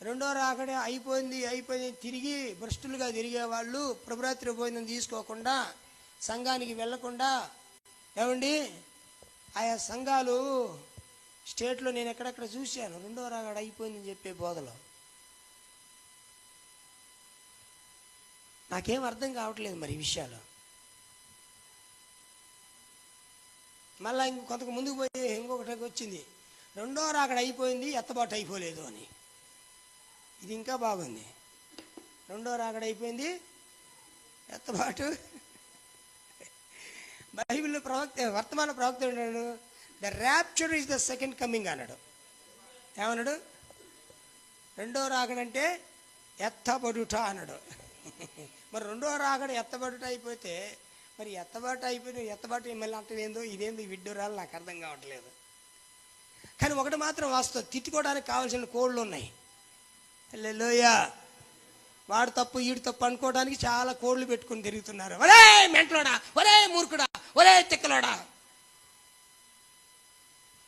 రెండో రాకడే అయిపోయింది తిరిగి భ్రష్టులుగా తిరిగే వాళ్ళు ప్రభురాత్రి భోజనం తీసుకోకుండా సంఘానికి వెళ్ళకుండా ఏమండి ఆయా సంఘాలు స్టేట్లో నేను ఎక్కడెక్కడ చూశాను. రెండో రాకడ అయిపోయిందని చెప్పే బోధలో నాకేం అర్థం కావట్లేదు మరి ఈ విషయాలు. మళ్ళీ కొంతకు ముందుకు పోయి ఇంకొకటి వచ్చింది, రెండో రాకడ అయిపోయింది ఎత్తబాటు అయిపోలేదు అని. ఇది ఇంకా బాగుంది. రెండో రాకడ అయిపోయింది ఎత్తబాటు. బైబిల్లో వర్తమాన ప్రవక్త అన్నాడు, the rapture is the second coming అన్నాడు. ఏమన్నాడు? రెండో రాకడంటే ఎత్తబడుట అన్నాడు. మరి రెండో రాకడ ఎత్తబడుట అయిపోతే మరి ఎత్తబాటు మళ్ళీ అంటే ఏందో ఇదేందో విడ్డూరాలు నాకు అర్థం కావట్లేదు. కానీ ఒకటి మాత్రం వాస్తవం, తిట్టుకోవడానికి కావాల్సిన కోళ్ళు ఉన్నాయి. హల్లెలూయా. వాడు తప్పు వీడు తప్పు అనుకోవడానికి చాలా కోళ్ళు పెట్టుకుని తిరుగుతున్నారు. ఒరే మెంటలోడా, ఒరే మూర్ఖుడా, ఒరే తిక్కలోడా.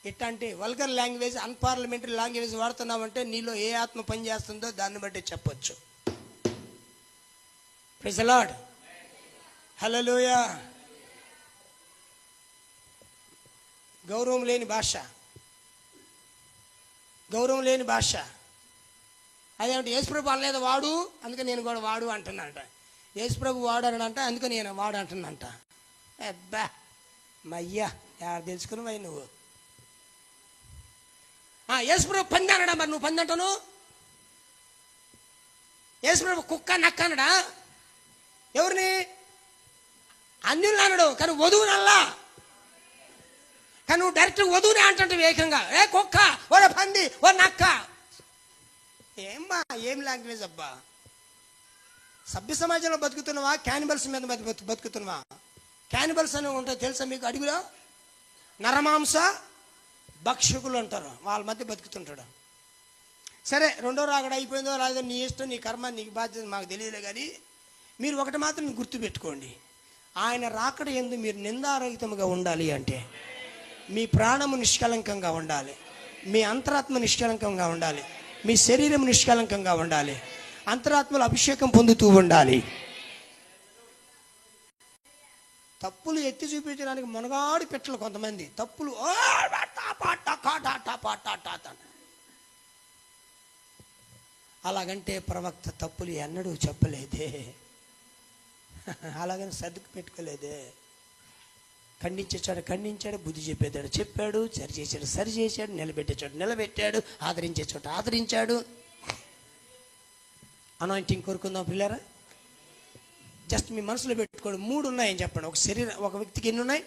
ఎట్టంటే వల్గర్ లాంగ్వేజ్, అన్పార్లమెంటరీ లాంగ్వేజ్ వాడుతున్నామంటే నీలో ఏ ఆత్మ పనిచేస్తుందో దాన్ని బట్టి చెప్పొచ్చు. Praise the Lord. హల్లెలూయా. గౌరవం లేని భాష అదేమంటే యేసుప్రభు అనలేదు వాడు, అందుకే నేను కూడా వాడు అంటున్నానంట. యేసుప్రభు వాడు అన్నాడంట, అందుకే నేను వాడు అంటున్నానంట. అబ్బా మయ్యా ఎవరు తెలుసుకున్నావా నువ్వు? యేసుప్రభు పంది అన్నాడా, మరి నువ్వు పంది అంటాను? యేసుప్రభు కుక్క నక్క అన్నాడా? ఎవరిని? అన్యుల్ని అన్నాడు, కానీ వధువునల్లా. కానీ నువ్వు డైరెక్ట్ వధువునే అంటుంటే ఏకంగా ఏ కుక్క, ఓ పంది, ఓ నక్క. ఏం లాంగ్వేజ్ అబ్బా. సభ్య సమాజంలో బతుకుతున్నావా? క్యానిబల్స్ మీద బతుకుతున్నావా? క్యానిబల్స్ అని ఉంటాయి తెలుసా మీకు? అడుగులో నరమాంస భక్షకులు అంటారు, వాళ్ళ మధ్య బతుకుతుంటాడు. సరే, రెండో రాకడ అయిపోయిందో రాదో నీ ఇష్టం, నీ కర్మ, నీకు బాధ్యత మాకు తెలియలే. కానీ మీరు ఒకటి మాత్రం గుర్తుపెట్టుకోండి, ఆయన రాకడ యందు మీరు నిందారహితముగా ఉండాలి అంటే మీ ప్రాణము నిష్కలంకంగా ఉండాలి, మీ అంతరాత్మ నిష్కలంకంగా ఉండాలి, మీ శరీరం నిష్కలంకంగా ఉండాలి, అంతరాత్మలో అభిషేకం పొందుతూ ఉండాలి. తప్పులు ఎత్తి చూపించడానికి మునగాడు పెట్టలు కొంతమంది తప్పులు అలాగంటే ప్రవక్త తప్పులు ఎన్నడూ చెప్పలేదే, అలాగని సర్దుకు పెట్టుకోలేదే. ఖండించేచాడు ఖండించాడు, బుద్ధి చెప్పేదాడు చెప్పాడు, సరి చేశాడు, నిలబెట్టే చోట నిలబెట్టాడు, ఆదరించే చోట ఆదరించాడు. అనాయింటింగ్ కోరుకుందాం పిల్లరా. జస్ట్ మీ మనసులో పెట్టుకోండి, 3 ఉన్నాయని చెప్పండి. ఒక వ్యక్తికి ఎన్ని ఉన్నాయి?